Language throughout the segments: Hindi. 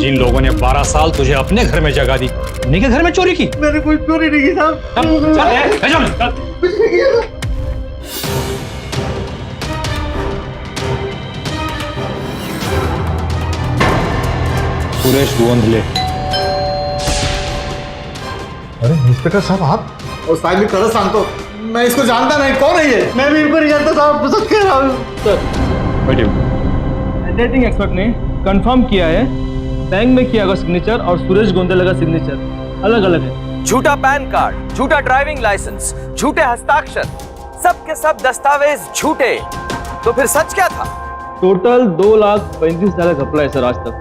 जिन लोगों ने 12 साल तुझे अपने घर में जगह दी, उन्हीं के घर में चोरी की। मैंने कोई चोरी नहीं की साहब। कुछ नहीं किया। सुरेश गोंधले। अरे इंस्पेक्टर साहब आप? और साहब भी खरं सांगतो, मैं इसको जानता नहीं, कौन है ये? मैं भी इनको नहीं जानता साहब, सच कह रहा हूँ। सर बैठिए। रेटिंग एक्सपर्ट ने कंफर्म किया है बैंक में किया गया सिग्नेचर और सुरेश गोंधले का सिग्नेचर अलग अलग है। झूठा पैन कार्ड, झूठा ड्राइविंग लाइसेंस, झूठे हस्ताक्षर, सब के सब दस्तावेज झूठे। तो फिर सच क्या था? टोटल 2,35,000 घपला है सर आज तक।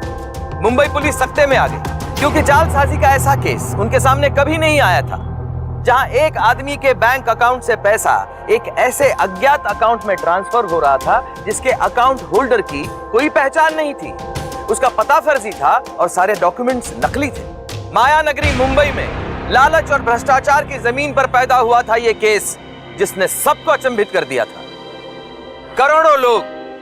मुंबई पुलिस सख्ते में आ गई क्योंकि जालसाजी का ऐसा केस उनके सामने कभी नहीं आया था, जहां एक आदमी के बैंक अकाउंट से पैसा एक ऐसे अज्ञात अकाउंट में ट्रांसफर हो रहा था जिसके अकाउंट होल्डर की कोई पहचान नहीं थी, उसका पता फर्जी था और सारे डॉक्यूमेंट्स नकली थे। माया नगरी मुंबई में लालच और भ्रष्टाचार की जमीन पर पैदा हुआ था ये केस, जिसने सबको अचंभित कर दिया था। करोड़ों लोग,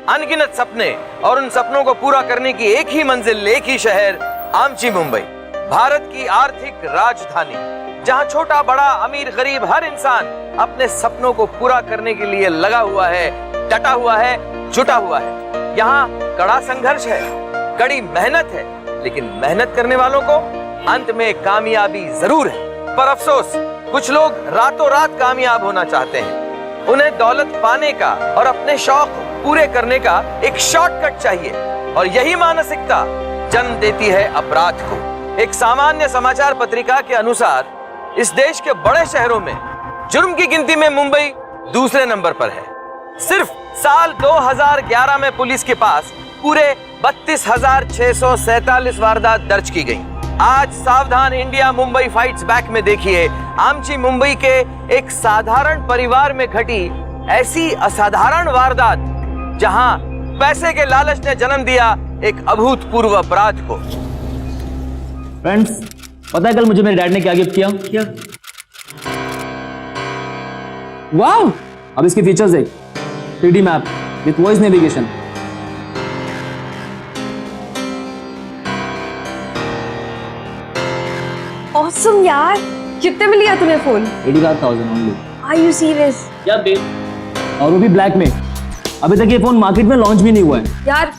अनगिनत सपने और उन सपनों को पूरा करने की एक ही मंजिल, एक ही शहर, आमची मुंबई, भारत की आर्थिक राजधानी, जहां छोटा बड़ा अमीर गरीब हर इंसान अपने सपनों को पूरा करने के लिए लगा हुआ है, डटा हुआ है, जुटा हुआ है। यहाँ कड़ा संघर्ष है, कड़ी मेहनत है, लेकिन मेहनत करने वालों को अंत में कामयाबी जरूर है। पर अफसोस, कुछ लोग रातों रात कामयाब होना चाहते हैं। उन्हें दौलत पाने का और अपने शौक पूरे करने का एक शॉर्टकट चाहिए, और यही मानसिकता जन्म देती है अपराध को। एक सामान्य समाचार पत्रिका के अनुसार इस देश के बड़े शहरों में जुर्म की गिनती में मुंबई दूसरे नंबर पर है। सिर्फ साल 2011 में पुलिस के पास पूरे 32,647 वारदात दर्ज की गई। आज सावधान इंडिया मुंबई फाइट्स बैक में देखिए आमची मुंबई के एक साधारण परिवार में घटी ऐसी असाधारण वारदात, जहां पैसे के लालच ने जन्म दिया एक अभूतपूर्व अपराध को। फ्रेंड्स, पता है कल मुझे मेरे डैड ने क्या गिफ्ट किया? क्या? वाह! अब इसके फीचर्स देख। 3D map with voice navigation. Awesome यार, कितने में लिया तूने फोन? 85,000 ओनली। Are you serious? क्या बेब? और वो भी ब्लैक में। अभी तक ये फोन मार्केट में लॉन्च भी नहीं हुआ है। यार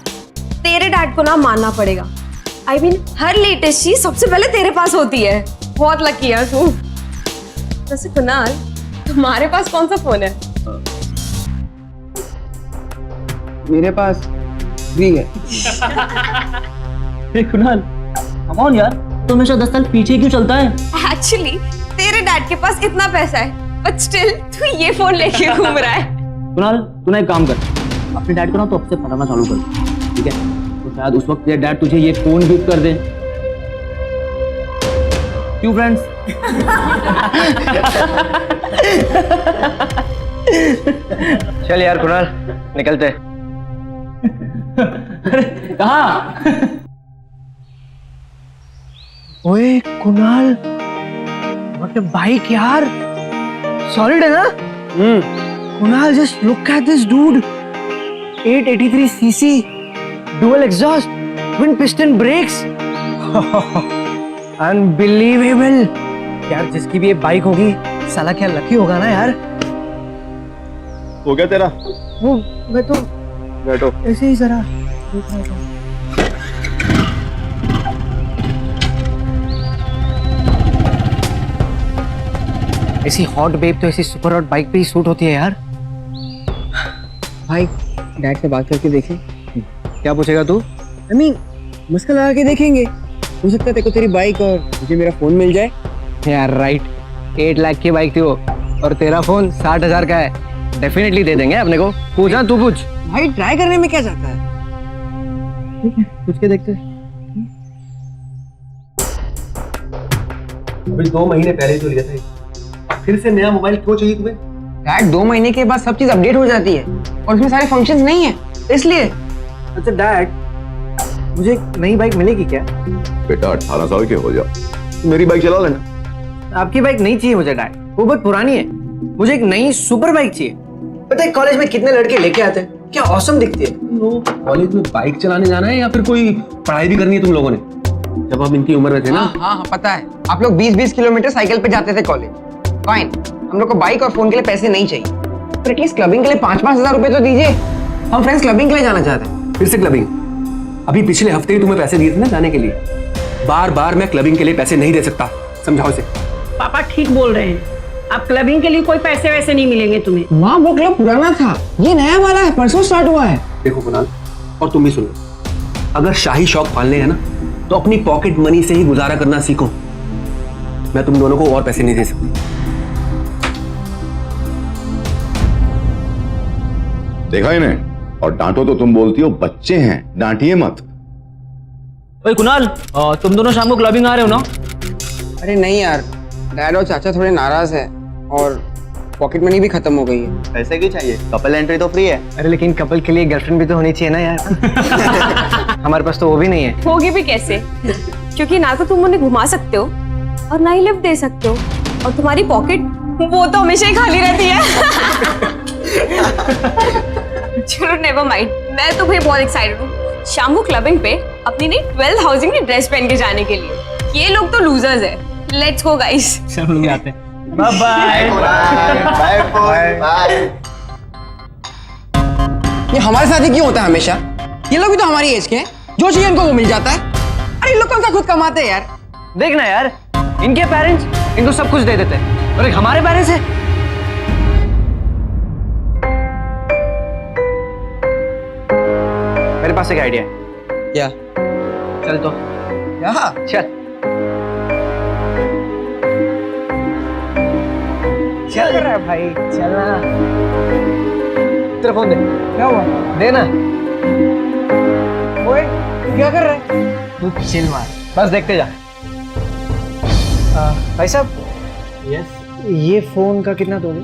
तेरे डैड को ना मानना पड़ेगा। I mean, हर लेटेस्ट चीज सबसे पहले तेरे पास होती है। बहुत लकी है तू। वैसे कुणाल, तुम्हारे पास कौन सा फोन है? मेरे पास भी है। हे कुणाल, कम ऑन यार, तो हमेशा 10 साल पीछे क्यों चलता है? एक्चुअली तेरे डैड के पास इतना पैसा है, बट स्टिल तू ये फोन लेके घूम रहा है। कुणाल, तू ना एक काम कर, अपने डैड को ना तो अब से पढ़ाना चालू कर, ठीक है? तो शायद उस वक्त तेरे डैड तुझे ये फोन गिफ्ट कर दे। क्यों फ्रेंड्स? चल यार कुणाल, निकलते। कहाँ? ओए कुणाल, व्हाट अ बाइक यार, सॉलिड है ना? Kunal, just look at this dude, 883 CC, dual exhaust, twin piston brakes, unbelievable यार। जिसकी भी ये बाइक होगी साला क्या लकी होगा ना यार। हो गया तेरा? वो मैं तो बैठो। ऐसे ही जरा देख रहा था। ऐसी हॉट बेब तो ऐसी सुपर हॉट बाइक पे ही सूट होती है यार। भाई डैड से बात करके देखें। क्या पूछेगा तू? आई मीन मुस्कुरा लगा के देखेंगे, हो सकता है तेरे को तेरी बाइक और मुझे मेरा फोन मिल जाए। यार राइट, 8 लाख की बाइक थी वो, और तेरा फोन 60,000 का है। डेफिनेटली दे देंगे अपने को। पूछना, तू पूछ भाई, ट्राई करने में क्या जाता है। ठीक है, पूछ के देखते हैं। 2 महीने पहले तो लिया था, फिर से नया मोबाइल क्यों चाहिए तुम्हें? डैड 2 महीने के बाद सब चीज अपडेट हो जाती है और उसमें सारे फंक्शंस नहीं है, इसलिए। अच्छा डैड, मुझे एक नई बाइक मिलेगी क्या? बेटा 18 साल के हो जाओ, मेरी बाइक चला लेना। आपकी बाइक नहीं चाहिए मुझे डैड, वो बहुत पुरानी है। मुझे एक नई सुपर बाइक चाहिए। पता है कॉलेज में कितने लड़के लेके आते हैं, क्या ऑसम दिखती है। कॉलेज में बाइक चलाने जाना है या फिर कोई पढ़ाई भी करनी है तुम लोगों ने? जब हम इनकी उम्र में थे ना। हाँ पता है। आप लोग 20-20 किलोमीटर साइकिल पे जाते थे कॉलेज। फाइन, हम लोग को बाइक और फोन के लिए पैसे नहीं चाहिए, पर एटलीस्ट क्लबिंग के लिए 5-5 हजार रुपए तो दीजिए। हम फ्रेंड्स क्लबिंग के लिए जाना चाहते हैं। फिर से क्लबिंग? अभी पिछले हफ्ते ही तुम्हें पैसे दिए थे ना जाने के लिए। बार बार मैं क्लबिंग के लिए पैसे नहीं दे सकता, समझाओ इसे। पापा ठीक बोल रहे हैं, अब क्लबिंग के लिए कोई पैसे वैसे नहीं मिलेंगे तुम्हें। माँ वो क्लब पुराना था, ये नया वाला है, परसों स्टार्ट हुआ है। देखो कुणाल, और तुम भी सुनो, अगर शाही शौक पालने हैं ना तो अपनी पॉकेट मनी से ही गुजारा करना सीखो। मैं तुम दोनों को और पैसे नहीं दे सकती। देखा इन्हें? और डांटो तो तुम बोलती हो बच्चे हैं, डांटिए मत। ओए कुणाल, तुम दोनों शाम को क्लबिंग आ रहे हो ना? अरे नहीं यार, डैड और चाचा थोड़े नाराज है और पॉकेट मनी भी खत्म हो गई है। पैसे क्यों चाहिए? कपल एंट्री तो फ्री है। अरे लेकिन कपल के लिए गर्लफ्रेंड भी तो होनी चाहिए ना यार। हमारे पास तो वो भी नहीं है। होगी भी कैसे, क्योंकि ना तो तुम उन्हें घुमा सकते हो और ना ही लिफ्ट दे सकते हो, और तुम्हारी पॉकेट वो तो हमेशा ही खाली रहती है। चलो नेवर माइंड, मैं तो भाई बहुत एक्साइटेड हूँ शाम को क्लबिंग पे अपनी नई 12th हाउसिंग की ड्रेस पहन के जाने के लिए। ये लोग तो लूजर्स है। Let's go guys. सब लोग आते हैं। Bye bye bye bye. ये हमारे साथ ही क्यों होता है हमेशा? ये लोग भी तो हमारी एज के हैं, जो चाहिए उनको वो मिल जाता है। अरे इन लोग कौन सा खुद कमाते हैं यार। देखना यार, इनके पेरेंट्स इनको सब कुछ दे देते हैं, और एक हमारे पेरेंट्स है। मेरे पास एक आइडिया है। क्या? चल तो यहाँ चल क्या कर रहा है भाई? चलना। तेरा फोन दे। क्या हुआ? देना। ओए तू क्या कर रहा है? तू चिल मार, बस देखते जा। भाई साहब, यस। ये फोन का कितना दोगे?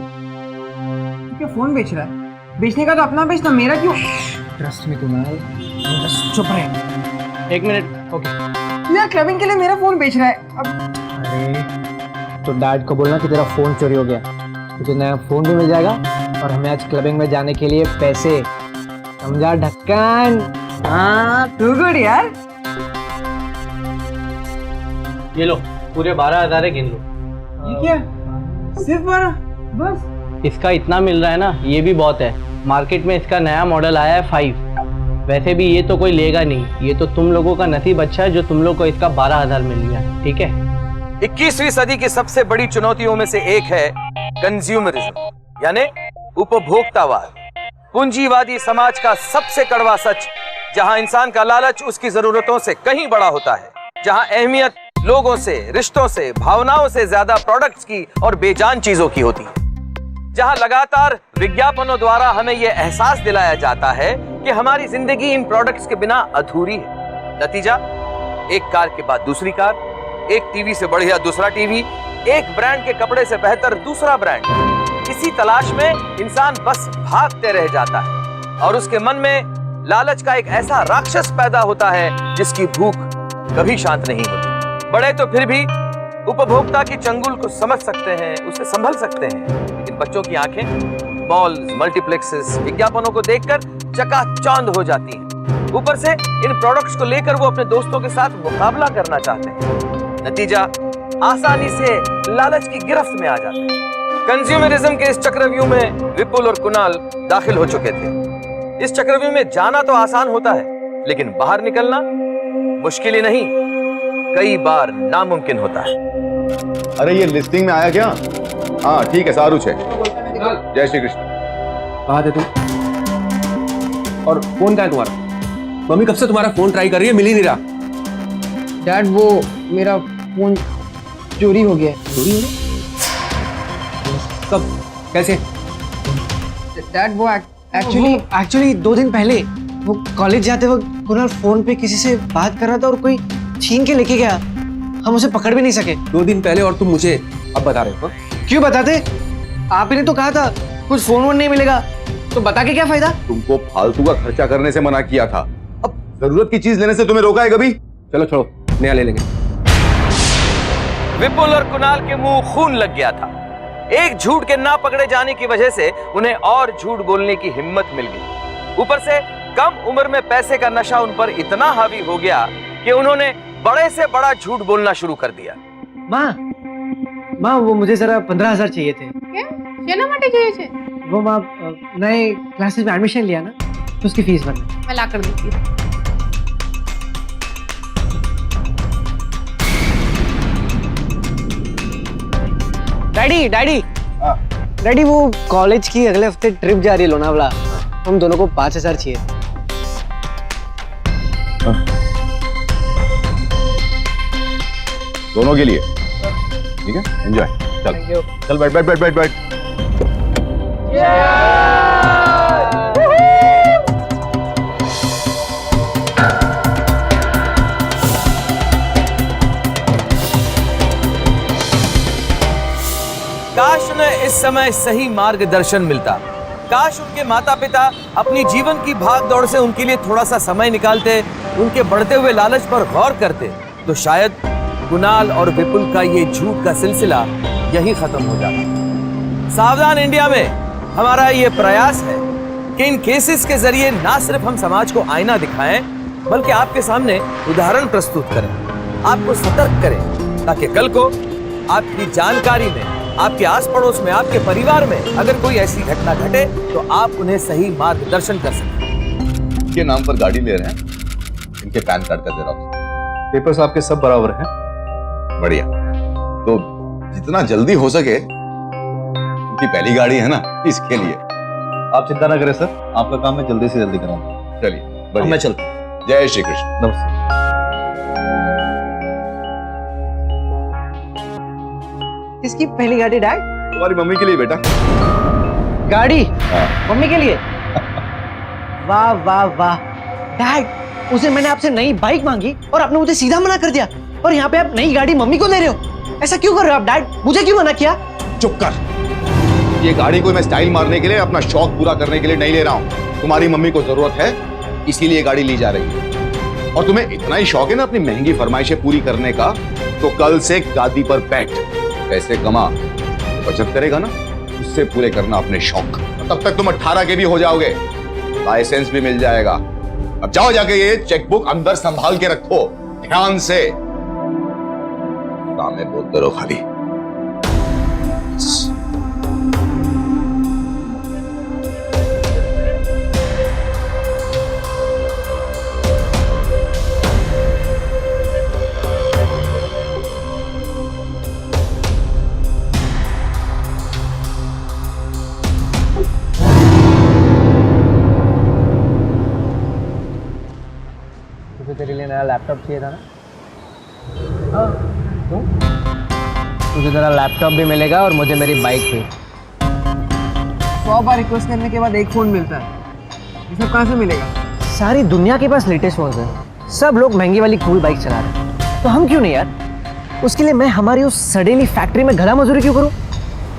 क्या फोन बेच रहा है? बेचने का तो अपना बेचना, मेरा क्यों? ट्रस्ट में कुणाल, बस चुप रहे। 1 मिनट। ओके। यार क्लबिंग के लिए मेरा फोन बेच रहा है। अब अरे तो डैड को बोलना कि तेरा फोन चोरी हो गया, तुझे नया फोन भी मिल जाएगा और हमें आज क्लबिंग में जाने के लिए पैसे। समझा ढक्कन? हाँ टू गुड यार। ये लो, पूरे 12,000 है, गिन लो। ये क्या? सिर्फ 12? बस? इसका इतना मिल रहा है ना, ये भी बहुत है। मार्केट में इसका नया मॉडल आया है 5। वैसे भी ये तो कोई लेगा नहीं, ये तो तुम लोगों का नसीब अच्छा है जो तुम लोग को इसका 12,000 मिल गया। ठीक है। 21वीं सदी की सबसे बड़ी चुनौतियों में से एक है कंज्यूमरिज्म, यानी उपभोक्तावाद। पूंजीवादी समाज का सबसे कड़वा सच, जहां इंसान का लालच उसकी जरूरतों से कहीं बड़ा होता है, जहां अहमियत लोगों से, रिश्तों से, भावनाओं से ज्यादा प्रोडक्ट्स की और बेजान चीजों की होती है, जहां लगातार विज्ञापनों द्वारा हमें यह एहसास दिलाया जाता है कि हमारी जिंदगी इन प्रोडक्ट्स के बिना अधूरी है। नतीजा, एक कार के बाद दूसरी कार, एक टीवी से बढ़िया दूसरा टीवी, एक ब्रांड के कपड़े से बेहतर दूसरा ब्रांड। इसी तलाश में इंसान बस भागते रह जाता है और उसके मन में लालच का एक ऐसा राक्षस पैदा होता है जिसकी भूख कभी शांत नहीं होती। बड़े तो फिर भी उपभोक्ता की चंगुल को समझ सकते हैं, उसे संभल सकते हैं, लेकिन बच्चों की आंखें मॉल्स, मल्टीप्लेक्सेस, विज्ञापनों को देखकर चकाचौंध हो जाती हैं। ऊपर से इन प्रोडक्ट्स को लेकर वो अपने दोस्तों के साथ मुकाबला करना चाहते हैं। नतीजा, आसानी से लालच की गिरफ्त में आ जाते हैं। कंज्यूमरिज्म के इस चक्रव्यूह में विपुल और कुणाल दाखिल हो चुके थे। इस चक्रव्यूह में जाना तो आसान होता है, लेकिन बाहर निकलना मुश्किल ही नहीं, कई बार नामुमकिन होता है। अरे ये लिस्टिंग में आया क्या? हाँ ठीक है, सारूच है। जय श्री कृष्ण। कहाँ थे तुम? और फोन कहाँ है तुम्हारा? मम्मी कब से तुम्हारा फोन ट्राई कर रही है, मिल ही नहीं रहा। डैड वो मेरा फोन चोरी हो गया है। चोरी हो गया? कब? कैसे? डैड वो एक्चुअली 2 दिन पहले वो कॉलेज जाते वक्त कुणाल फोन पे किसी से बात कर रहा था और कोई छीन के लेके गया। हम उसे पकड़ भी नहीं सके। 2 दिन पहले, और तुम मुझे अब बता रहे हो? क्यों बताते? आप ही ने तो कहा था कुछ फोन वोन नहीं मिलेगा, तो बता के क्या फायदा? तुमको फालतू का खर्चा करने से मना किया था, अब जरूरत की चीज लेने से तुम्हें रोका है कभी? चलो छोड़ो, नया ले लेंगे। विपुल और कुणाल के मुंह खून लग गया था। एक झूठ के ना पकड़े जाने की वजह से उन्हें और झूठ बोलने की हिम्मत मिल गई। ऊपर से कम उम्र में पैसे का नशा उन पर इतना हावी हो गया कि उन्होंने बड़े से बड़ा झूठ बोलना शुरू कर दिया। माँ माँ वो मुझे जरा 15,000 चाहिए थे। શેના માટે જોઈએ છે? वो माँ नए क्लासेस में एडमिशन लिया ना, तो उसकी फीस भरना। मैं ला कर देती हूँ। डैडी डैडी डैडी वो कॉलेज की अगले हफ्ते ट्रिप जा रही है लोनावला, हम दोनों को 5,000 चाहिए। दोनों के लिए ठीक है, एंजॉय। चल चल बैठ बैठ बैठ बैठ बैठ। काश उन्हें इस समय सही मार्गदर्शन मिलता। काश उनके माता पिता अपनी जीवन की भाग दौड़ से उनके लिए थोड़ा सा समय निकालते, उनके बढ़ते हुए लालच पर गौर करते, तो शायद कुणाल और विपुल का ये झूठ का सिलसिला यही खत्म हो जाता। सावधान इंडिया में हमारा ये प्रयास है कि इन केसेस के जरिए ना सिर्फ हम समाज को आईना दिखाएं, बल्कि आपके सामने उदाहरण प्रस्तुत करें, आपको सतर्क करें, ताकि कल को आपकी जानकारी में, आपके आस पड़ोस में, आपके परिवार में अगर कोई ऐसी घटना घटे तो आप उन्हें सही मार्गदर्शन कर सकें। इनके नाम पर गाड़ी ले रहे हैं, इनके पैन कार्ड का जेरॉक्स, पेपर्स आपके सब बराबर हैं। बढ़िया, तो जितना जल्दी हो सके, इनकी पहली गाड़ी है ना, इसके लिए आप चिंता ना करें सर, आपका काम मैं जल्दी से जल्दी कराऊंगा। चलिए मैं चलता हूँ। जय श्री कृष्ण। नमस्ते। किसकी पहली गाड़ी डैड? तुम्हारी मम्मी के लिए बेटा। गाड़ी? हाँ। मम्मी के लिए? वाह वाह वाह डैड, उसे मैंने आपसे नई बाइक मांगी और आपने मुझे सीधा मना कर दिया, और यहाँ पे आप नई गाड़ी मम्मी को दे रहे हो। ऐसा क्यों कर रहे हो आप डैड? मुझे क्यों मना किया? चुप कर। ये गाड़ी को मैं स्टाइल मारने के लिए, अपना शौक पूरा करने के लिए नहीं ले रहा हूँ। तुम्हारी मम्मी को जरूरत है, इसीलिए गाड़ी ली जा रही है। और तुम्हें इतना ही शौक है ना अपनी महंगी फरमाइशें पूरी करने का, तो कल से गादी पर बैठ, पैसे कमा, बचत करेगा ना, उससे पूरे करना अपने शौक। तब तक तुम 18 के भी हो जाओगे, लाइसेंस भी मिल जाएगा। अब जाओ जाके ये चेकबुक अंदर संभाल के रखो ध्यान से। काम में बोलते रहो खाली। तेरे लिए नया लैपटॉप चाहिए था ना? हाँ, क्यों? तुझे तेरा लैपटॉप भी मिलेगा और मुझे मेरी बाइक भी। 100 बार रिक्वेस्ट करने के बाद एक फोन मिलता है, ये सब कहाँ से मिलेगा? सारी दुनिया के पास लेटेस्ट फोन है, सब लोग महंगी वाली कूल बाइक चला रहे हैं, तो हम क्यों नहीं यार? उसके लिए मैं हमारी उस सड़ेली फैक्ट्री में गधा मजदूरी क्यों करूँ?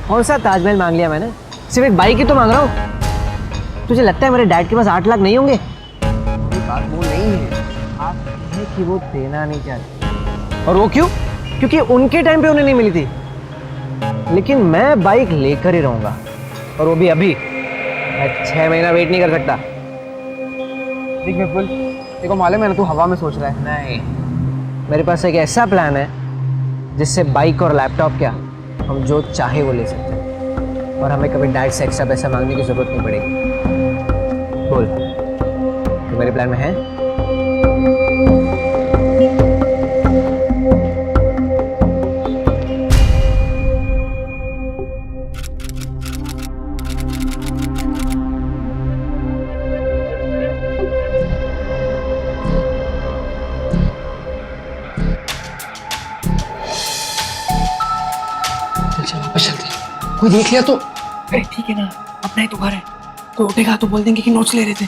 कौन सा ताजमहल मांग लिया मैंने? सिर्फ एक बाइक ही तो मांग रहा हूँ। तुझे लगता है मेरे डैड के पास 8 लाख नहीं होंगे? बात वो नहीं है, आप है कि वो देना नहीं चाहते। और वो क्यों? क्योंकि उनके टाइम पे उन्हें नहीं मिली थी। लेकिन मैं बाइक लेकर ही रहूंगा, और वो भी अभी। मैं 6 महीना वेट नहीं कर सकता। देख विपुल, देखो मालूम है ना तू हवा में सोच रहा है। नहीं, मेरे पास एक ऐसा प्लान है जिससे बाइक और लैपटॉप क्या, हम जो चाहे वो ले सकते हैं, और हमें कभी डैड से एक्स्ट्रा पैसा मांगने की जरूरत नहीं पड़ेगी। बोल, तो मेरे प्लान में है? कोई देख लिया तो? अरे ठीक है ना, अपना ही तो घर है, कोई उठेगा तो बोल देंगे कि नोट्स ले रहे थे।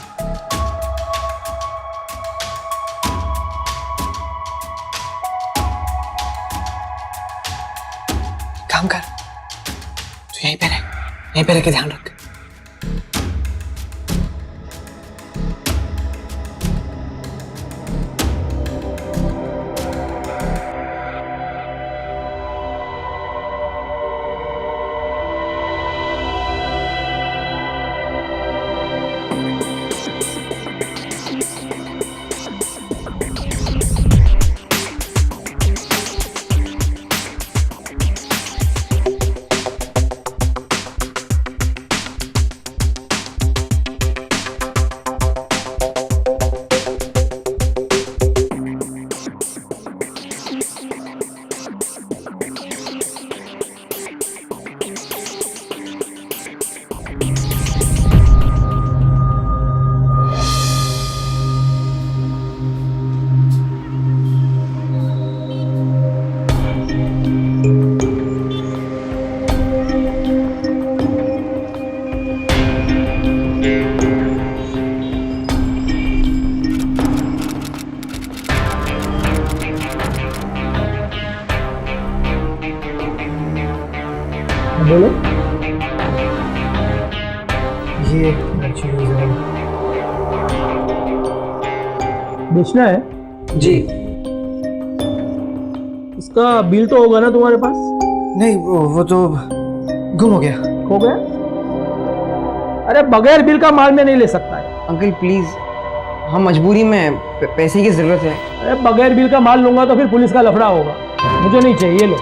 काम कर, तू यहीं पे रह, यहीं पे रह के ध्यान रख। बोलो। ये एक्चुअली जमीन बेचना है जी। इसका बिल तो होगा ना तुम्हारे पास? नहीं वो तो गुम हो गया। हो गया? अरे बगैर बिल का माल मैं नहीं ले सकता है। अंकल प्लीज, हम मजबूरी में पैसे की जरूरत है। अरे बगैर बिल का माल लूंगा तो फिर पुलिस का लफड़ा होगा, मुझे नहीं चाहिए। लो।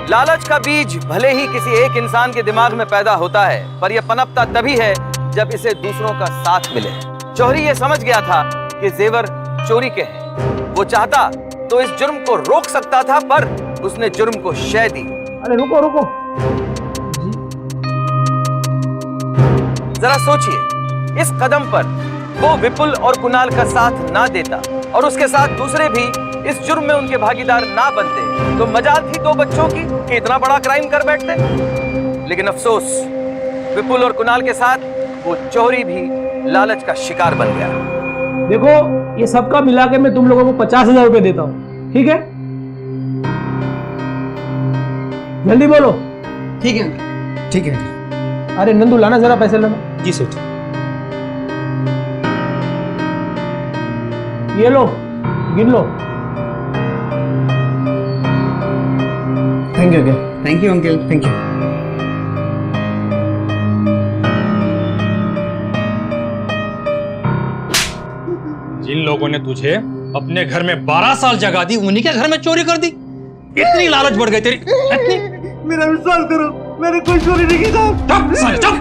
लालच का बीज भले ही किसी एक इंसान के दिमाग में पैदा होता है, पर यह पनपता तभी है जब इसे दूसरों का साथ मिले। जौहरी ये समझ गया था कि जेवर चोरी के हैं। वो चाहता तो इस जुर्म को रोक सकता था, पर उसने जुर्म को शय दी। अरे रुको रुको, जरा सोचिए, इस कदम पर वो विपुल और कुणाल का साथ ना देता और उसके साथ दूसरे भी इस जुर्म में उनके भागीदार ना बनते तो मजाल थी दो बच्चों की कि इतना बड़ा क्राइम कर बैठते। लेकिन अफसोस, विपुल और कुणाल के साथ वो जौहरी भी लालच का शिकार बन गया। देखो ये सबका मिला के मैं तुम लोगों को 50,000 रुपए देता हूँ, ठीक है? जल्दी बोलो। ठीक है ठीक है। अरे नंदू लाना जरा पैसे लाना। जी सेठ। ये लो, गिन लो। Thank you uncle. Thank you uncle, thank you. जिन लोगों ने तुझे अपने घर में 12 साल जगा दी, उन्हीं के घर में चोरी कर दी। इतनी लालच बढ़ गई तेरी, इतनी। मेरा विश्वास करो, मैंने कोई चोरी नहीं की साहब। चुप साले, चुप।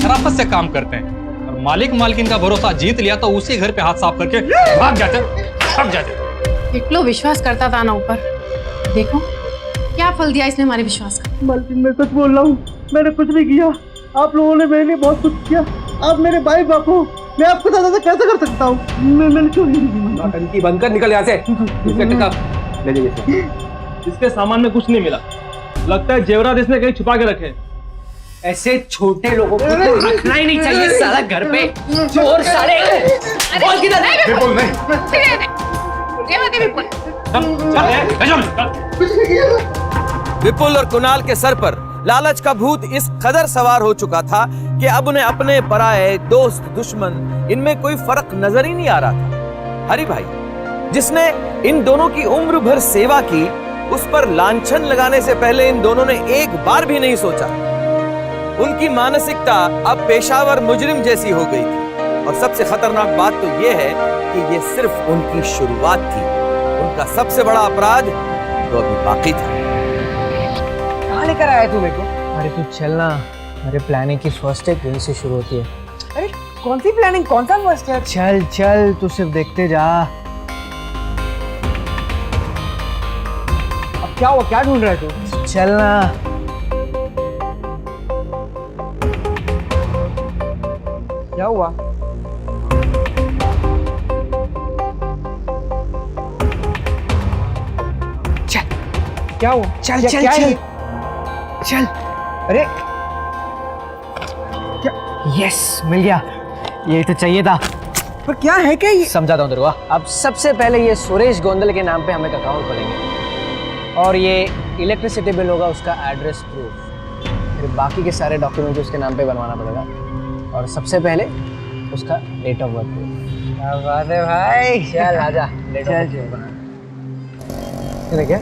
शराफत से काम करते हैं और मालिक मालकिन का भरोसा जीत लिया तो उसी घर पे हाथ साफ करके भाग जाते, भाग जाते। टिकलो विश्वास करता था ना ऊपर, देखो क्या फल दिया इसने हमारे विश्वास का। मालकिन मैं सच बोल रहा हूँ, मैंने कुछ नहीं किया। आप लोगों ने मेरे लिए बहुत कुछ किया। आप मेरे भाई बाप हो, मैं आपको ज्यादा कैसे कर सकता हूँ? मैंने चोरी नहीं की। नौटंकी बंद कर, निकल यहाँ से। ले लीजिए। इसके सामान में कुछ नहीं मिला, लगता है जेवरात इसने कहीं छुपा के रखे। ऐसे छोटे लोगों को तो रखना ही नहीं चाहिए साला घर पे। चोर साले। बोल किधर है? विपुल नहीं। विपुल और कुणाल के सर पर लालच का भूत इस कदर सवार हो चुका था कि अब उन्हें अपने पराये, दोस्त, दुश्मन, इनमें कोई फर्क नजर ही नहीं आ रहा था। हरि भाई, जिसने इन दोनों की उम्र भर सेवा की, उस पर लांछन लगाने से पहले इन दोनों ने एक बार भी नहीं सोचा। उनकी मानसिकता अब पेशावर मुजरिम जैसी हो गई थी। और सबसे खतरनाक बात तो यह है कि ये सिर्फ उनकी शुरुआत थी। उनका सबसे बड़ा अपराध तो अभी बाकी था। कहाँ लेकर आया तू मेरे को? अरे तू चलना, मेरे प्लानिंग की फर्स्ट स्टेप यहीं से शुरू होती है। अरे कौन सी प्लानिंग, कौन सा फर्स्ट स्टेप? चल चल, तू सिर्फ देखते जा। अब क्या हुआ, क्या ढूंढ रहा है तू? चलना। क्या हुआ? चल। क्या हुआ? चल चल चल चल। अरे क्या? यस, मिल गया। ये तो चाहिए था। पर क्या है, क्या ये? समझाता हूँ तेरे को। अब सबसे पहले ये सुरेश गोंदल के नाम पे हम एक अकाउंट खोलेंगे और ये इलेक्ट्रिसिटी बिल होगा उसका एड्रेस प्रूफ। फिर बाकी के सारे डॉक्यूमेंट उसके नाम पे बनवाना पड़ेगा और सबसे पहले उसका डेट ऑफ बर्थ प्रूफ। क्या बात है भाई, चल आजा। डेट ऑफ बर्थ बना। क्या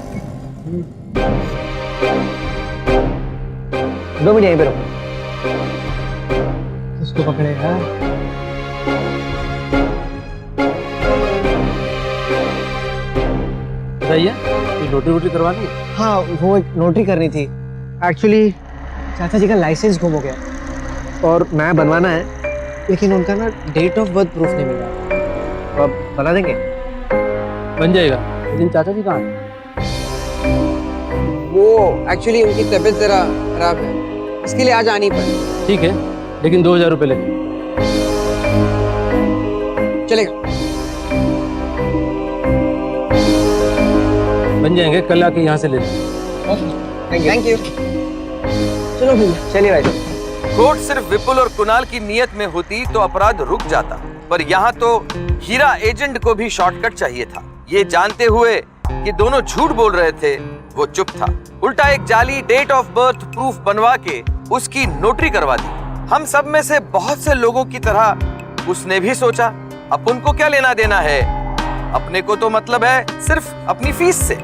2 मिनट यहीं पे रुको। इसको पकड़ेगा। बताइए, नोटरी वोटरी करवा दी? हाँ, वो एक नोटरी करनी थी। एक्चुअली चाचा जी का लाइसेंस गुम हो गया और नया बनवाना है, लेकिन उनका ना डेट ऑफ बर्थ प्रूफ नहीं मिल रहा। तो आप बना देंगे? बन जाएगा, लेकिन चाचा जी कहाँ हैं? वो एक्चुअली उनकी तबीयत जरा खराब है, इसके लिए आज आनी पड़ी। ठीक है, लेकिन 2,000 रुपये लगेंगे। चलेगा? बन जाएंगे, कल आके यहाँ से ले लेंगे। Thank you. चलो भैया, चलिए भाई। कोर्ट सिर्फ विपुल और कुणाल की नियत में होती तो अपराध रुक जाता, पर यहाँ तो हीरा एजेंट को भी शॉर्टकट चाहिए था। ये जानते हुए कि दोनों झूठ बोल रहे थे, वो चुप था। उल्टा एक जाली डेट ऑफ बर्थ प्रूफ बनवा के उसकी नोटरी करवा दी। हम सब में से बहुत से लोगों की तरह उसने भी सोचा अपन को क्या लेना देना है, अपने को तो मतलब है सिर्फ अपनी फीस से।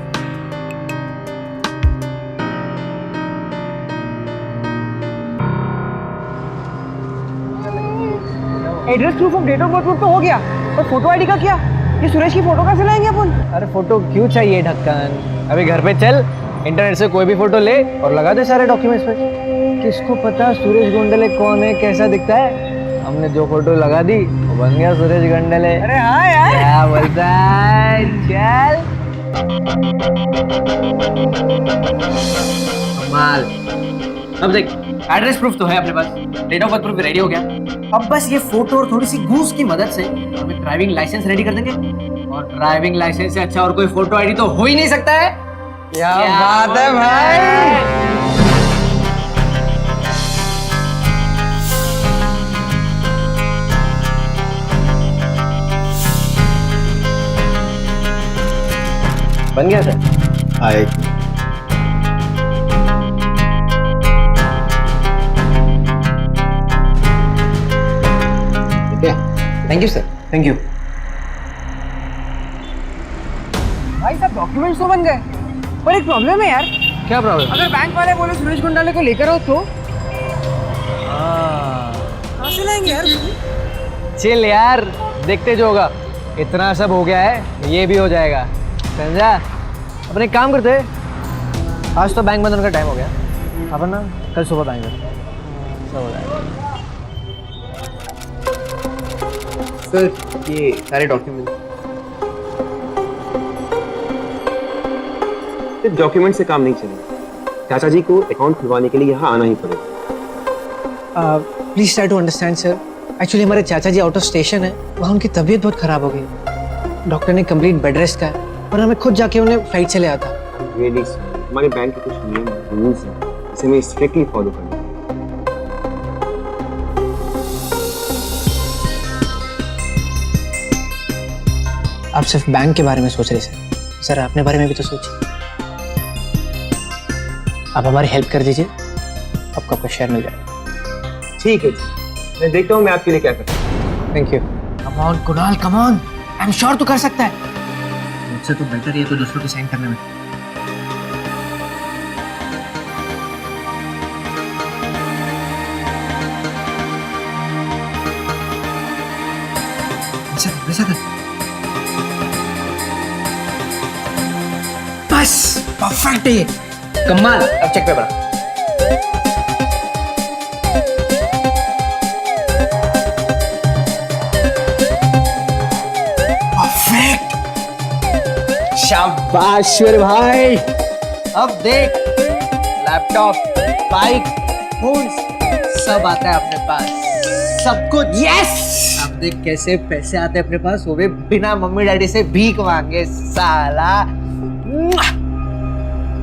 Address proof of date of birth तो हो गया, पर फोटो आईडी का क्या? ये सुरेश की फोटो कैसे लाएंगे अपन? अरे फोटो क्यों चाहिए ढक्कन? अभी घर पे चल, इंटरनेट से कोई भी फोटो ले और लगा दे सारे डॉक्यूमेंट्स पे। किसको पता सुरेश गोंडले कौन है, कैसा दिखता है? हमने जो फोटो लगा दी वो बन गया सुरेश गोंडले। अरे हाँ यार, क्या बोलता है? चल कमाल। अब देख, एड्रेस प्रूफ तो है अपने पास, date of birth proof ready हो गया। अब बस ये फोटो और थोड़ी सी घूस की मदद से हमें ड्राइविंग लाइसेंस रेडी कर देंगे। और ड्राइविंग लाइसेंस से अच्छा और कोई फोटो आईडी तो हो ही नहीं सकता है। क्या बात है भाई। बन गया sir. Hi. Thank you sir. Thank you भाई साहब, डॉक्यूमेंट्स तो बन गए, पर एक प्रॉब्लम है यार। क्या प्रॉब्लम? अगर बैंक वाले बोले सुरेश गोंडाले को लेकर आओ तो कहाँ से लाएंगे यार? चिल यार, देखते जो होगा। इतना सब हो गया है, ये भी हो जाएगा, समझा? अपने एक काम करते हैं, आज तो बैंक बंद होने का टाइम हो गया, अपन ना कल सुबह आएंगे, सब हो जाएगा। सर ये सारे डॉक्यूमेंट। सिर्फ डॉक्यूमेंट से काम नहीं चलेगा, चाचा जी को अकाउंट खुलवाने के लिए यहाँ आना ही पड़ेगा। Please try to understand sir. Actually हमारे चाचा जी आउट ऑफ स्टेशन है, वहाँ उनकी तबीयत बहुत खराब हो गई। डॉक्टर ने कंप्लीट बेड रेस्ट का है, पर हमें खुद जाके उन्हें फ्लाइट से ले आता। रियली हमारे बैंक के कुछ नियम रूल्स हैं, इसे मैं स्ट्रिक्टली फॉलो करूँगा। आप सिर्फ बैंक के बारे में सोच रहे सर, सर अपने बारे में भी तो सोचिए। आप हमारी हेल्प कर दीजिए, आपका शेयर मिल जाएगा। ठीक है, मैं देखता हूँ मैं आपके लिए क्या कर सकता हूँ। Thank you. Come on Kunal, come on, I am sure तू कर सकता है। मुझसे तो बेटर है तो दूसरों को साइन करने में। वैसा कर, बस परफेक्ट है ये, कमाल। अब चेक पेपर। परफेक्ट, शाबाश मेरे भाई। अब देख, लैपटॉप, बाइक, फोन सब आता है अपने पास, सब कुछ। यस, अब देख कैसे पैसे आते हैं अपने पास, वो भी बिना मम्मी डैडी से भीख मांगे साला।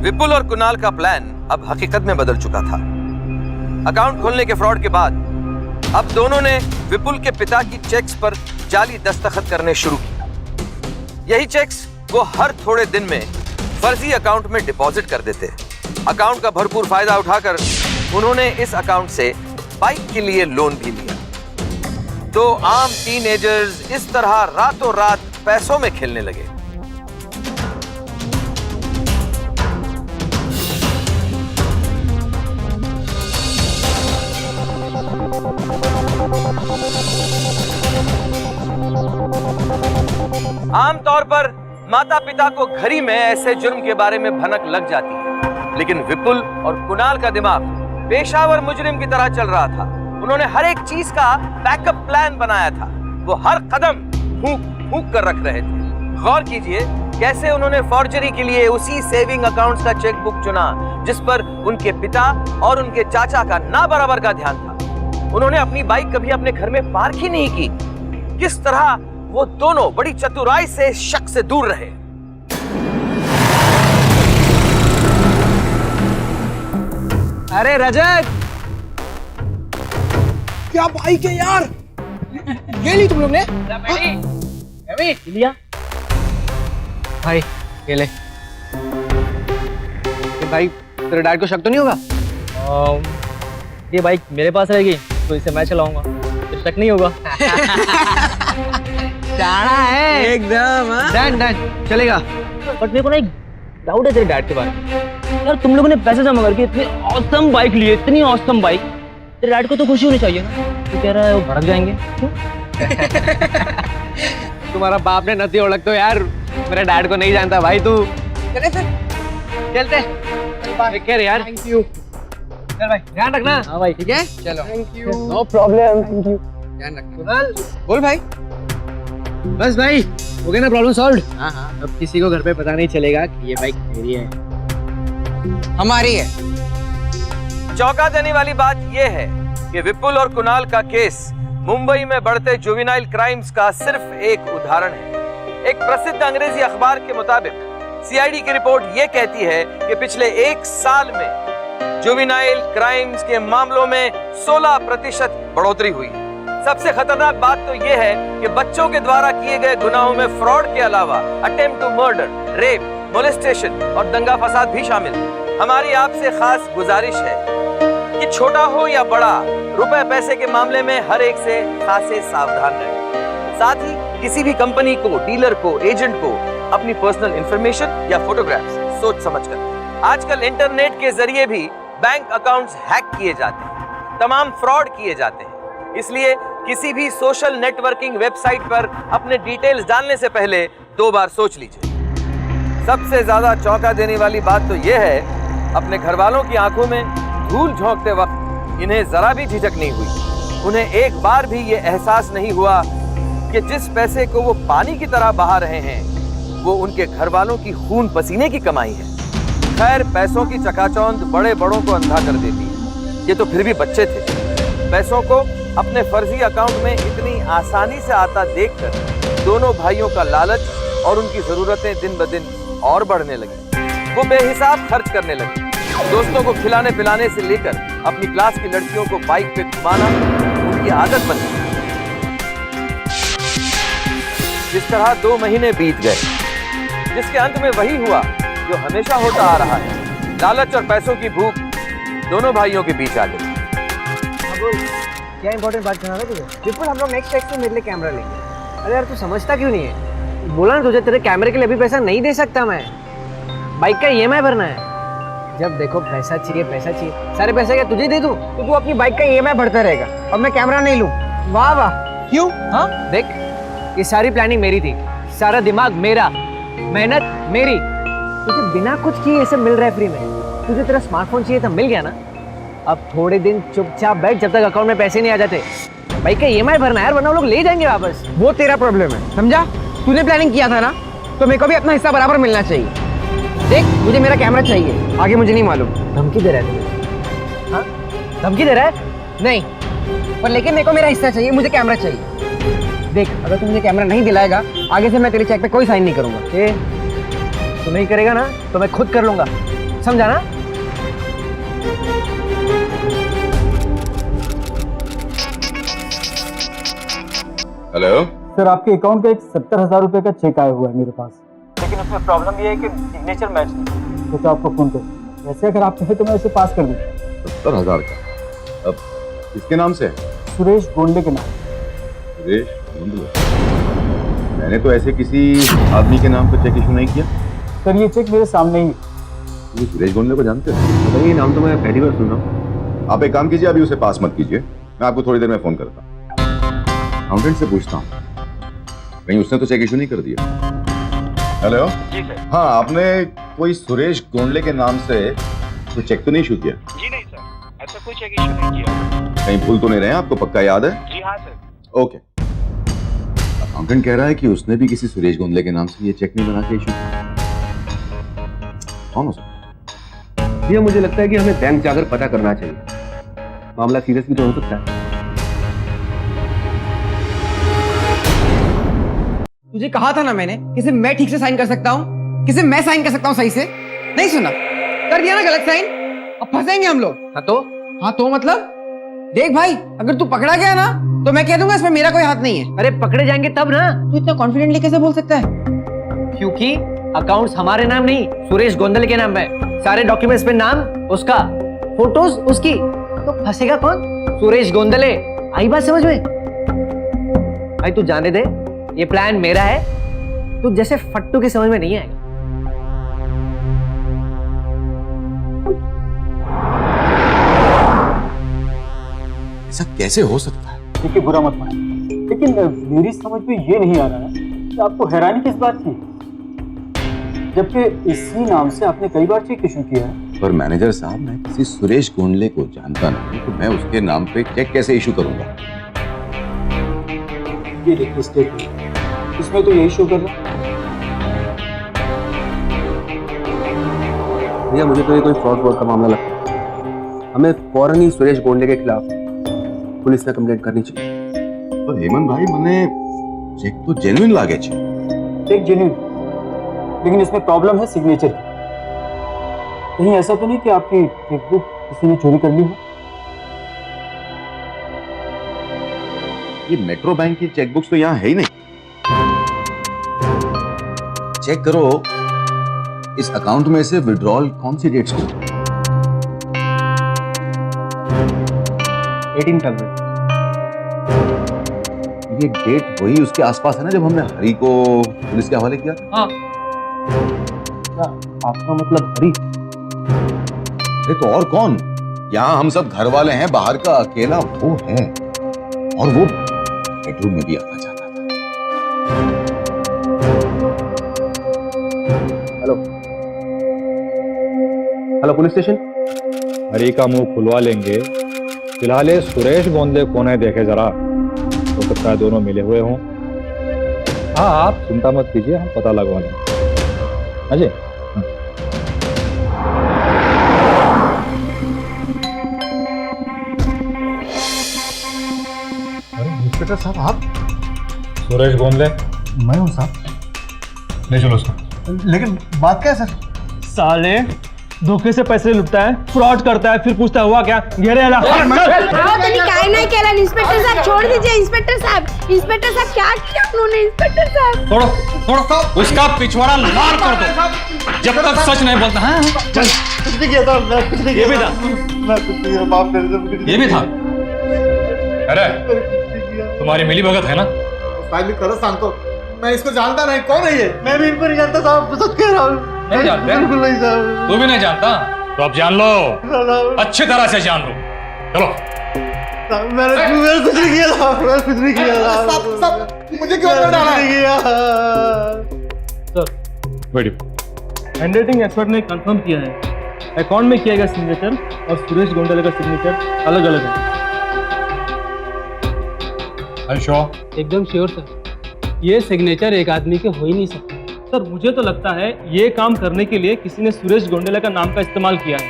विपुल और कुणाल का प्लान अब हकीकत में बदल चुका था। अकाउंट खोलने के फ्रॉड के बाद अब दोनों ने विपुल के पिता की चेक्स पर जाली दस्तखत करने शुरू किया। यही चेक्स वो हर थोड़े दिन में फर्जी अकाउंट में डिपॉजिट कर देते। अकाउंट का भरपूर फायदा उठाकर उन्होंने इस अकाउंट से बाइक के लिए लोन भी लिया। तो आम टीनेजर्स इस तरह रातों रात पैसों में खेलने लगे। आमतौर पर माता पिता को घर ही में ऐसे जुर्म के बारे में भनक लग जाती है, लेकिन विपुल और कुणाल का दिमाग पेशावर मुजरिम की तरह चल रहा था। उन्होंने हर एक चीज का बैकअप प्लान बनाया था। वो हर कदम फूंक फूंक कर रख रहे थे। गौर कीजिए कैसे उन्होंने फॉर्जरी के लिए उसी सेविंग अकाउंट्स का चेकबुक चुना जिस पर उनके पिता और उनके चाचा का ना बराबर का ध्यान था। उन्होंने अपनी बाइक कभी अपने घर में पार्क ही नहीं की। किस तरह वो दोनों बड़ी चतुराई से शक से दूर रहे। अरे रजत, क्या बाइक है यार, ये ली तुम लोग ने? लिया भाई, ये ले। तो भाई तेरे डैड को शक तो नहीं होगा? ये बाइक मेरे पास रहेगी तो इसे मैं चलाऊंगा, तो शक नहीं होगा। डाढ़ा है एकदम। डन डन चलेगा। बट मेरे को ना एक डाउट है तेरे डैड के बारे में। यार तुम लोगों ने पैसे जमा करके इतनी ऑसम बाइक ली है, इतनी ऑसम बाइक, तेरे डैड को तो खुशी होनी चाहिए ना। तू कह रहा है वो भड़क जाएंगे क्यों? तुम्हारा बाप ने नती ओळख तो यार, मेरे डैड को नहीं जानता भाई तू। चले फिर चलते। टेक केयर यार। Thank you. चल भाई ध्यान रखना। हाँ भाई ठीक है चलो। Thank you. No problem. Thank you. ध्यान रखना। कुणाल बोल भाई। बस भाई हो गया ना प्रॉब्लम सॉल्व। हाँ हाँ अब किसी को घर पे पता नहीं चलेगा कि ये बाइक मेरी है, हमारी है। चौंका देने वाली बात यह है कि विपुल और कुणाल का केस मुंबई में बढ़ते जुवेनाइल क्राइम्स का सिर्फ एक उदाहरण है। एक प्रसिद्ध अंग्रेजी अखबार के मुताबिक सीआईडी की रिपोर्ट यह कहती है कि पिछले 1 साल में जुवेनाइल क्राइम्स के मामलों में 16% बढ़ोतरी हुई। सबसे खतरनाक बात तो यह है कि बच्चों के द्वारा किए गए गुनाहों में फ्रॉड के अलावा attempt to murder, rape, molestation और दंगा फसाद भी शामिल है। हमारी आपसे खास गुजारिश है कि छोटा हो या बड़ा, रुपए पैसे के मामले में हर एक से खासे सावधान रहें। साथ ही किसी भी कंपनी को, डीलर को, एजेंट को अपनी पर्सनल इंफॉर्मेशन या फोटोग्राफ्स सोच समझकर। आजकल इंटरनेट के जरिए भी बैंक अकाउंट्स हैक किए जाते हैं, तमाम फ्रॉड किए जाते हैं। इसलिए किसी भी सोशल नेटवर्किंग वेबसाइट पर अपने डिटेल्स डालने से पहले 2 बार सोच लीजिए। सबसे ज्यादा चौंका देने वाली बात तो यह है, अपने घर वालों की आंखों में धूल झोंकते वक्त इन्हें जरा भी झिझक नहीं हुई। उन्हें एक बार भी ये एहसास नहीं हुआ कि जिस पैसे को वो पानी की तरह बहा रहे हैं वो उनके घर वालों की खून पसीने की कमाई है। खैर पैसों की चकाचौंध बड़े बड़ों को अंधा कर देती है। ये तो फिर भी बच्चे थे। पैसों को अपने फर्जी अकाउंट में इतनी आसानी से आता देखकर दोनों भाइयों का लालच और उनकी जरूरतें दिन ब दिन और बढ़ने लगी। वो बेहिसाब खर्च करने लगे। दोस्तों को खिलाने पिलाने से लेकर अपनी क्लास की लड़कियों को बाइक पे घुमाना उनकी आदत बन गई। जिस तरह 2 महीने बीत गए, जिसके अंत में वही हुआ जो हमेशा होता आ रहा है। लालच और पैसों की भूख दोनों भाइयों के बीच आ गई। क्या इंपॉर्टेंट बात करना है तुझे? विपुल हम लोग नेक्स्ट टैक्स में मेरे लिए कैमरा लेंगे। अरे यार तू समझता क्यों नहीं है? बोला ना तुझे, तेरे कैमरे के लिए अभी पैसा नहीं दे सकता मैं। बाइक का ईएमआई भरना है। जब देखो पैसा चाहिए पैसा चाहिए, सारे पैसे क्या तुझे दे दूं? तो तू अपनी बाइक का ईएमआई भरता रहेगा और मैं कैमरा नहीं लूं। वाह वाह। क्यों? हाँ देख ये सारी प्लानिंग मेरी थी, सारा दिमाग मेरा, मेहनत मेरी। तुझे बिना कुछ किए ये सब मिल रहा है फ्री में। तुझे तेरा स्मार्टफोन चाहिए था, मिल गया ना। अब थोड़े दिन चुपचाप बैठ जब तक अकाउंट में पैसे नहीं आ जाते। बाइक का ईएमआई भरना है यार, वरना वो लोग ले जाएंगे वापस। वो तेरा प्रॉब्लम है, समझा? तूने प्लानिंग किया था ना, तो मेरे को भी अपना हिस्सा बराबर मिलना चाहिए। देख मुझे मेरा कैमरा चाहिए, आगे मुझे नहीं मालूम। धमकी दे रहा है तुम्हें? हाँ धमकी दे रहा है? नहीं, पर लेकिन मेरे को मेरा हिस्सा चाहिए, मुझे कैमरा चाहिए। देख अगर तू मुझे कैमरा नहीं दिलाएगा, आगे से मैं तेरे चेक पे कोई साइन नहीं करूंगा। तू नहीं करेगा ना तो मैं खुद कर लूंगा, समझा ना? हेलो सर, आपके अकाउंट का एक 70,000 रुपए का चेक आया हुआ है मेरे पास, लेकिन उसमें प्रॉब्लम ये है कि सिग्नेचर मैच नहीं। तो आपको फोन कर, वैसे अगर आप कहें तो मैं इसे पास कर दूं। 70,000 का? अब किसके नाम से? सुरेश गोंडले के नाम। सुरेश गोंडले? मैंने तो ऐसे किसी आदमी के नाम पर चेक इशू नहीं किया। सर ये चेक मेरे सामने ही। ये सुरेश गोंडले को जानते हो? पता नहीं, नाम तो मैं पहली बार सुन रहा हूँ। आप एक काम कीजिए, अभी उसे पास मत कीजिए, मैं आपको थोड़ी देर में फोन करता हूँ। अकाउंटेंट से पूछता हूँ, कहीं उसने तो चेक इशू नहीं कर दिया। हेलो जी सर। हाँ, आपने कोई सुरेश गोंडले के नाम से कोई चेक तो नहीं इशू किया? जी नहीं सर, ऐसा कोई चेक इशू नहीं किया। कहीं भूल तो नहीं रहे? आपको पक्का याद है? जी हाँ सर। ओके। अकाउंटेंट कह रहा है कि उसने भी किसी सुरेश गोंडले के नाम से ये चेक नहीं बना के इशू किया। कौन हो सकता? ये मुझे लगता है कि हमें बैंक जाकर पता करना चाहिए। मामला सीरियस भी तो हो सकता है। तुझे कहा था ना मैंने, किसे मैं ठीक से साइन कर सकता हूँ, किसे मैं साइन कर सकता हूँ सही से। नहीं सुना, कर दिया ना गलत साइन। अब फंसेंगे हम लोग। हाँ तो मतलब देख भाई, अगर तू पकड़ा गया ना तो मैं कह दूंगा इसमें मेरा कोई हाथ नहीं है। अरे पकड़े जाएंगे तब ना। तू इतना कॉन्फिडेंटली कैसे बोल सकता है? क्योंकि अकाउंट्स हमारे नाम नहीं, सुरेश गोंदले के नाम है। सारे डॉक्यूमेंट्स पे नाम उसका, फोटोज उसकी, तो फंसेगा कौन? सुरेश गोंदले। आई बात समझ में? भाई तू जाने दे, ये प्लान मेरा है, तू जैसे फट्टू के समझ में नहीं आएगा। ऐसा कैसे हो सकता है? देखिए बुरा मत मानिए, लेकिन मेरी समझ में ये नहीं आ रहा है कि आपको हैरानी किस बात की, जबकि इसी नाम से आपने कई बार चेक इशू किया है। पर मैनेजर साहब, मैं किसी सुरेश गोंडले को जानता नहीं, तो मैं उसके नाम पे चेक कैसे इशू करूंगा? ये देखिए स्टेटमेंट, इसमें तो यही शो कर रहा है। भैया मुझे तो ये कोई फ्रॉड का मामला लगता है। हमें फौरन ही सुरेश गोंडले के खिलाफ पुलिस में कंप्लेंट करनी चाहिए। पर हेमंत भाई, मैंने चेक तो जेन्युइन लागे छे। चेक जेन्युइन, लेकिन इसमें प्रॉब्लम है सिग्नेचर की। कहीं ऐसा तो नहीं कि आपकी चेकबुक किसी ने चोरी कर ली हो? ये मेट्रो बैंक की चेकबुक्स तो यहाँ है ही नहीं। चेक करो इस अकाउंट में से विड्रॉल कौन सी डेट्स को? 18 फरवरी। ये डेट वही उसके आसपास है ना जब हमने हरी को पुलिस के हवाले किया था? हाँ। क्या आपका मतलब हरी? अरे तो और कौन? यहाँ हम सब घर वाले हैं, बाहर का अकेला वो है, और वो बेडरूम में भी आता जाता था। Hello hello, police station. Hari का मुंह खुलवा लेंगे, फिलहाल ये सुरेश गोंदले कौन है देखे जरा, हो सकता है दोनों मिले हुए हों। हाँ आप चिंता मत कीजिए, हम पता लगवा लेंगे। अजय इंस्पेक्टर साहब, आप? सुरेश गोंदले, मैं हूँ साहब। ले चलो उसको। लेकिन बात क्या है सर? साले धोखे से पैसे लुटता है, फ्रॉड करता है, फिर पूछता हुआ क्या? घेरे काय नाही केला इंस्पेक्टर साहब, छोड़ दीजिए इंस्पेक्टर साहब। इंस्पेक्टर साहब क्या किया उन्होंने? इंस्पेक्टर साहब छोड़ो छोड़ो, उसका पिछवाड़ा लाल कर दो जब तक सच नहीं बोलता है। कुछ नहीं किया था, मैं कुछ नहीं किया। ये भी था, मैं कुछ नहीं किया, माफ कर दो। ये भी था। अरे तुम्हारी मिली भगत है ना? साहब खरंच सांगतो, मैं इसको जानता नहीं। कौन है ये? मैं भी इनको नहीं जानता साहब, सच कह रहा हूँ। नहीं जानते? बिल्कुल नहीं साहब। तू भी नहीं जानता तो अब जान लो, अच्छी तरह से जान लो। चलो। मैंने कुछ नहीं किया था, मैंने कुछ नहीं किया था। मुझे क्यों अंदर डाला? नहीं किया सर। वेट, हैंडराइटिंग एक्सपर्ट ने कंफर्म किया है, अकाउंट में किया गया सिग्नेचर और सुरेश गोंडले का सिग्नेचर अलग अलग है। एकदम श्योर सर, ये सिग्नेचर एक आदमी के हो ही नहीं सकता। सर मुझे तो लगता है ये काम करने के लिए किसी ने सुरेश गोंडले का नाम का इस्तेमाल किया है।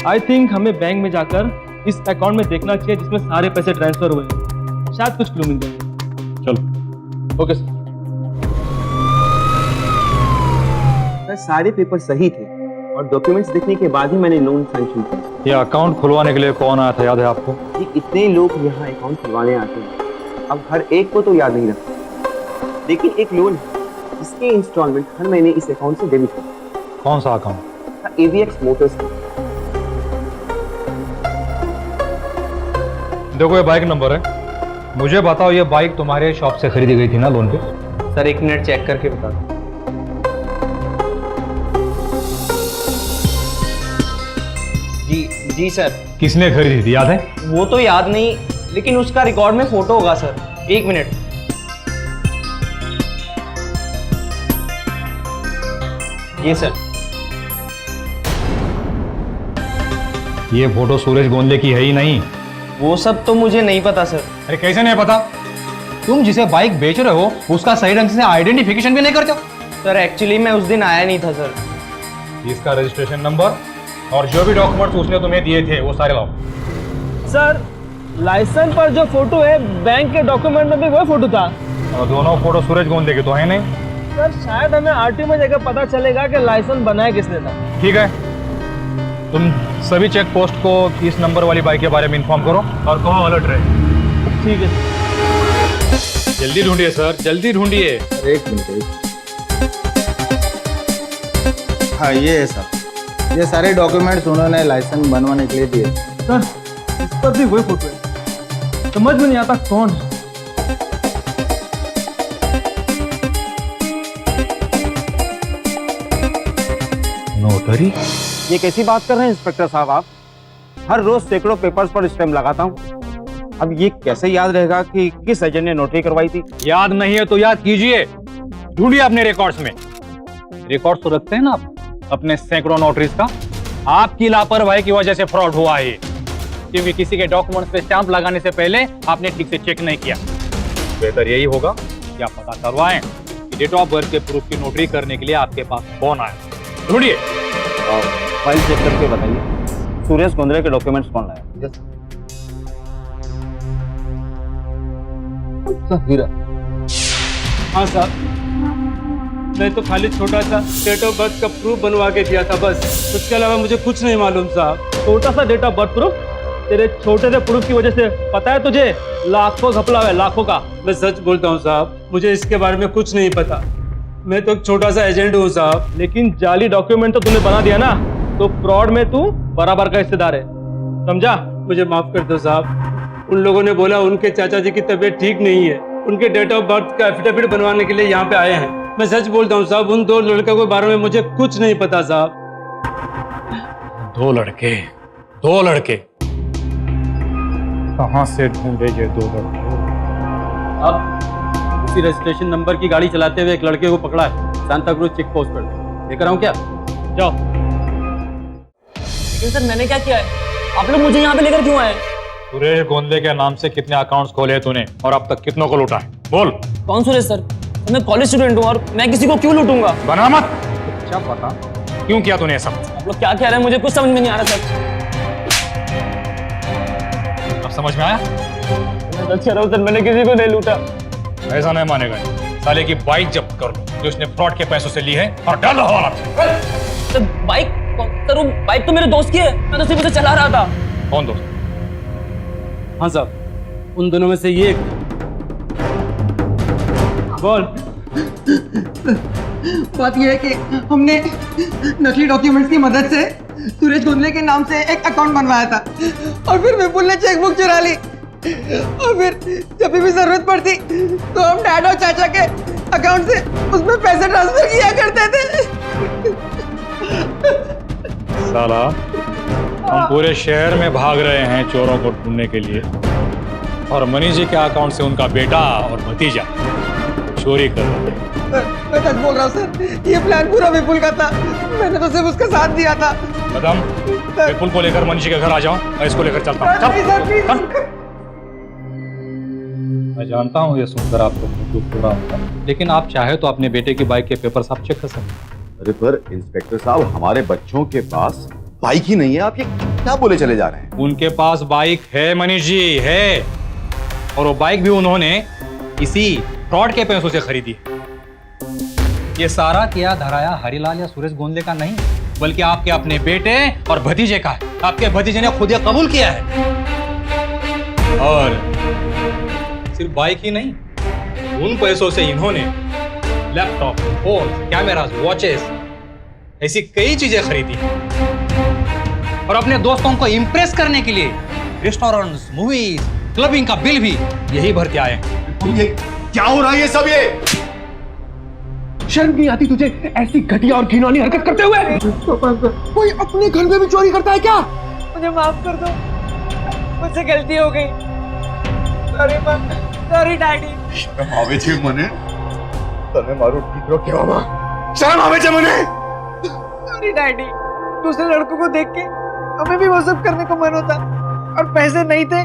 आई थिंक हमें बैंक में जाकर इस अकाउंट में देखना चाहिए जिसमें सारे पैसे ट्रांसफर हुए हैं, शायद कुछ क्लू मिल जाएंगे। चलो। Okay sir. सारे पेपर सही थे और डॉक्यूमेंट्स देखने के बाद ही मैंने लोन सैंक्शन किया। ये अकाउंट खुलवाने के लिए कौन आया था, याद है आपको? जी, इतने लोग यहाँ अकाउंट खुलवाने आते हैं, अब हर एक को तो याद नहीं रखता, लेकिन एक लोन है जिसके इंस्टॉलमेंट हर महीने इस अकाउंट से डेबिट होता है। कौन सा अकाउंट? AVX Motors. देखो ये बाइक नंबर है, मुझे बताओ ये बाइक तुम्हारे शॉप से खरीदी गई थी ना लोन पे? सर एक मिनट चेक करके बता दो। जी सर। किसने खरीदी थी याद है? वो तो याद नहीं, लेकिन उसका रिकॉर्ड में फोटो होगा सर। एक मिनट। ये सर। ये फोटो सुरेश गोंदले की है ही नहीं। वो सब तो मुझे नहीं पता सर। अरे कैसे नहीं पता? तुम जिसे बाइक बेच रहे हो उसका सही ढंग से आइडेंटिफिकेशन भी नहीं करते हो। सर एक्चुअली मैं उस दिन आया नहीं था सर। इसका रजिस्ट्रेशन नंबर और जो भी डॉक्यूमेंट्स उसने तुम्हें दिए थे वो सारे लाओ। सर लाइसेंस पर जो फोटो है बैंक के डॉक्यूमेंट में भी वही फोटो था। और दोनों फोटो सूरज गोंदले के तो है नहीं। सर शायद हमें आरटीओ में जाकर पता चलेगा कि लाइसेंस बनाया किसने था। ठीक है, तुम सभी चेक पोस्ट को इस नंबर वाली बाइक के बारे में इन्फॉर्म करो और कहो अलर्ट रहे। ठीक है। जल्दी ढूंढिए सर, जल्दी ढूंढिए। एक मिनट। हाँ ये है सर, ये सारे डॉक्यूमेंट्स उन्होंने लाइसेंस बनवाने के लिए दिए। सर इस पर भी वही फोटो है, समझ में नहीं आता कौन है। नोटरी? ये कैसी बात कर रहे हैं इंस्पेक्टर साहब आप? हर रोज सैकड़ों पेपर्स पर स्टैम्प लगाता हूँ। अब ये कैसे याद रहेगा कि किस एजेंट ने नोटरी करवाई थी? याद नहीं है तो याद कीजिए, ढूंढिए अपने रिकॉर्ड्स में। रिकॉर्ड तो रखते हैं ना आप अपने सैकड़ों नोटरीज का। आपकी लापरवाही की वजह से फ्रॉड हुआ है, क्योंकि किसी के डॉक्यूमेंट्स पे स्टैंप लगाने से पहले आपने ठीक से चेक नहीं किया। बेहतर यही होगा कि आप पता करवाएं कि डेट ऑफ बर्थ के प्रूफ की नोटरी करने के लिए आपके पास कौन आया। ढूंढिए। फाइल चेक करके बताइए सुरेश गोंदले के डॉक्यूमेंट्स कौन लाया? हीरा। हाँ साहब, मैं तो खाली छोटा सा डेट ऑफ बर्थ का प्रूफ बनवा के दिया था बस, उसके अलावा मुझे कुछ नहीं मालूम साहब। छोटा सा डेट ऑफ बर्थ प्रूफ? तेरे छोटे से प्रूफ की वजह से पता है तुझे लाखों घपला है, लाखों का। मैं सच बोलता हूँ साहब, मुझे इसके बारे में कुछ नहीं पता। मैं तो एक छोटा सा एजेंट हूँ साहब। लेकिन जाली डॉक्यूमेंट तो तूने बना दिया ना, तो फ्रॉड में तू बराबर का हिस्सेदार है, समझा? मुझे माफ कर दो साहब। उन लोगों ने बोला उनके चाचा जी की तबीयत ठीक नहीं है, उनके डेट ऑफ बर्थ का एफिडेविट बनवाने के लिए यहाँ पे आए हैं। मैं सच बोलता हूँ साहब, उन दो लड़कों के बारे में मुझे कुछ नहीं पता साहब। दो लड़के कहाँ से ढूंढे ये दो लड़के? अब उसी रजिस्ट्रेशन नंबर की गाड़ी चलाते हुए एक लड़के को पकड़ा है सांता क्रूज चेक पोस्ट पर। लेकर आऊं क्या? जाओ। लेकिन सर मैंने क्या किया है? आप लोग मुझे यहाँ पे लेकर क्यों आए? सुरेश गोंदले के नाम से कितने अकाउंट्स खोले तूने और अब तक कितनों को लूटा है? बोल। कौन सुरेश सर? मैं कॉलेज स्टूडेंट हूँ और मैं किसी को क्यों लूटूंगा? बना मत। क्या पता क्यों किया तूने सब? आप लोग क्या कह रहे हैं मुझे कुछ समझ में नहीं आ रहा सर। अब समझ में आया? मैं सच कह रहा हूँ सर, मैंने किसी को नहीं लूटा। ऐसा नहीं मानेगा। साले की बाइक जब्त कर लो जो उसने फ्रॉड के पैसों से ली है और डाल दो हवाला में। Sir bike? सर वो बाइक तो मेरे दोस्त की है, मैं तो सिर्फ उसे चला रहा था। कौन दोस्त? हाँ साहब, उन दोनों में से ये बोल। बात यह है कि हमने नकली डॉक्यूमेंट्स की मदद से सुरेश गोंदले के नाम से एक अकाउंट बनवाया था और फिर विपुल ने चेकबुक चुरा ली और फिर जब भी जरूरत पड़ती तो हम डैड और चाचा के अकाउंट से उसमें पैसे ट्रांसफर किया करते थे। साला हम पूरे शहर में भाग रहे हैं चोरों को ढूंढने के लिए और मनीष जी के अकाउंट से उनका बेटा और भतीजा चोरी कर रहे हैं। मैं सच बोल रहा हूँ सर, ये प्लान पूरा विपुल का था, मैंने तो सिर्फ उसका साथ दिया था। मैडम, विपुल को लेकर मनीष जी के घर आ जाओ, मैं इसको लेकर चलता हूँ। मैं जानता हूँ ये सुनकर आपको दुख पूरा होगा, लेकिन आप चाहे तो अपने बेटे की बाइक के पेपर्स आप चेक कर सकते हैं। अरे पर इंस्पेक्टर साहब, हमारे बच्चों के पास बाइक ही नहीं है, आप ये क्या बोले चले जा रहे हैं? उनके पास बाइक है मनीष जी, है, और वो बाइक भी उन्होंने इसी फ्रॉड के पैसों से खरीदी। ये सारा किया धराया हरिलाल या सुरेश गोंदले का नहीं, बल्कि आपके अपने बेटे और भतीजे का है। आपके भतीजे ने खुद ये कबूल किया है। और सिर्फ बाइक ही नहीं, उन पैसों से इन्होंने लैपटॉप, फोन, कैमरास, वॉचेस, ऐसी कई चीजें खरीदी और अपने दोस्तों को इंप्रेस करने के लिए रेस्टोरेंट्स, मूवीज, क्लबिंग का बिल भी यही भरते आए हैं। ये क्या हो रहा है ये सब? ये शर्म नहीं आती तुझे ऐसी घटिया और घिनौनी हरकत करते हुए? कोई अपने घर में भी चोरी करता है क्या? मुझे माफ कर दो, मुझसे गलती हो गई। सॉरी मां, सॉरी डैडी। शर्म आवे छे मने, तने मारो दीकरो केवा शर्म आवे छे मने। सॉरी डैडी, दूसरे लड़कों को देख के हमें भी वो सब करने को मन होता और पैसे नहीं थे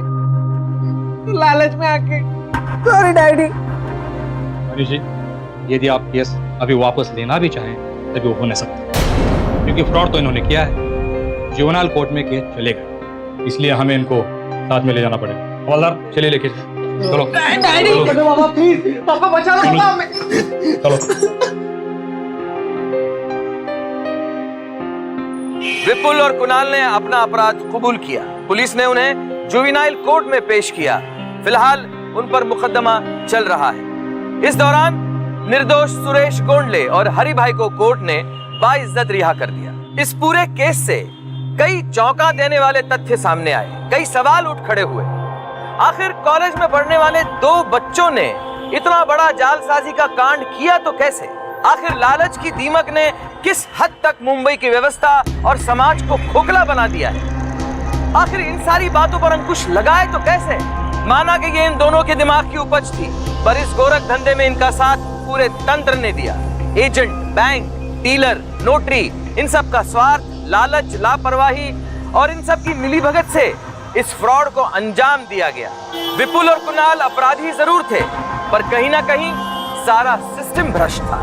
तो लालच में आके। Sorry daddy. मनीष जी, यदि आप केस अभी वापस लेना भी चाहें तभी वो हो नहीं सकता, क्योंकि फ्रॉड तो इन्होंने किया है। जुवेनाइल कोर्ट में केस चलेगा, इसलिए हमें इनको साथ में ले जाना पड़ेगा। हवलदार चलिए लेके चलो। डैडी, पापा प्लीज, पापा बचा लो पापा हमें। चलो। विपुल और कुणाल ने अपना अपराध कबूल किया। पुलिस ने उन्हें जुवेनाइल कोर्ट में पेश किया। फिलहाल उन पर मुकदमा चल रहा है। इस दौरान निर्दोष सुरेश गोंडले और हरि भाई को कोर्ट ने बाइज्जत रिहा कर दिया। इस पूरे केस से कई चौंका देने वाले तथ्य सामने आए, कई सवाल उठ खड़े हुए। आखिर कॉलेज में पढ़ने वाले 2 बच्चों ने इतना बड़ा जालसाजी का कांड किया तो कैसे? आखिर लालच की दीमक ने किस हद तक मुंबई की व्यवस्था और समाज को खोखला बना दिया है? आखिर इन सारी बातों पर अंकुश लगाए तो कैसे? माना कि ये इन दोनों के दिमाग की उपज थी, पर इस गोरख धंधे में इनका साथ पूरे तंत्र ने दिया। एजेंट, बैंक, डीलर, नोटरी, इन सब का स्वार्थ, लालच, लापरवाही और इन सब की मिलीभगत से इस फ्रॉड को अंजाम दिया गया। विपुल और कुणाल अपराधी जरूर थे, पर कहीं ना कहीं सारा सिस्टम भ्रष्ट था।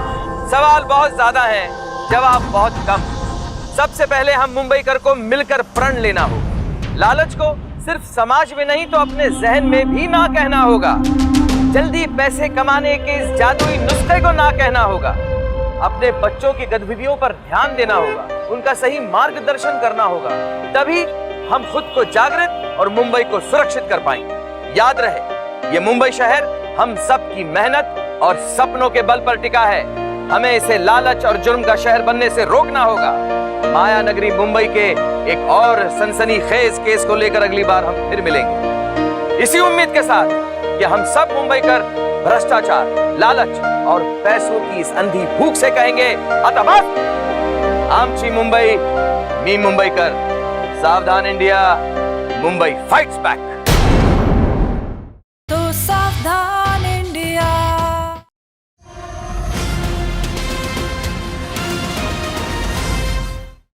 सवाल बहुत ज्यादा हैं, जवाब बहुत कम। सबसे पहले हम मुंबईकर को मिलकर प्रण लेना होगा। लालच को सिर्फ समाज में नहीं तो अपने जहन में भी ना कहना होगा। जल्दी पैसे कमाने के इस जादुई नुस्खे को ना कहना होगा। अपने बच्चों की गतिविधियों पर ध्यान देना होगा, उनका सही मार्गदर्शन करना होगा। तभी हम खुद को जागृत और मुंबई को सुरक्षित कर पाएंगे। याद रहे, ये मुंबई शहर हम सब की मेहनत और सपनों के बल पर टिका है। हमें इसे लालच और जुर्म का शहर बनने से रोकना होगा। माया नगरी मुंबई के एक और सनसनीखेज केस को लेकर अगली बार हम फिर मिलेंगे, इसी उम्मीद के साथ कि हम सब मुंबईकर भ्रष्टाचार, लालच और पैसों की इस अंधी भूख से कहेंगे अतः आमची मुंबई, मी मुंबईकर। सावधान इंडिया, मुंबई फाइट्स बैक।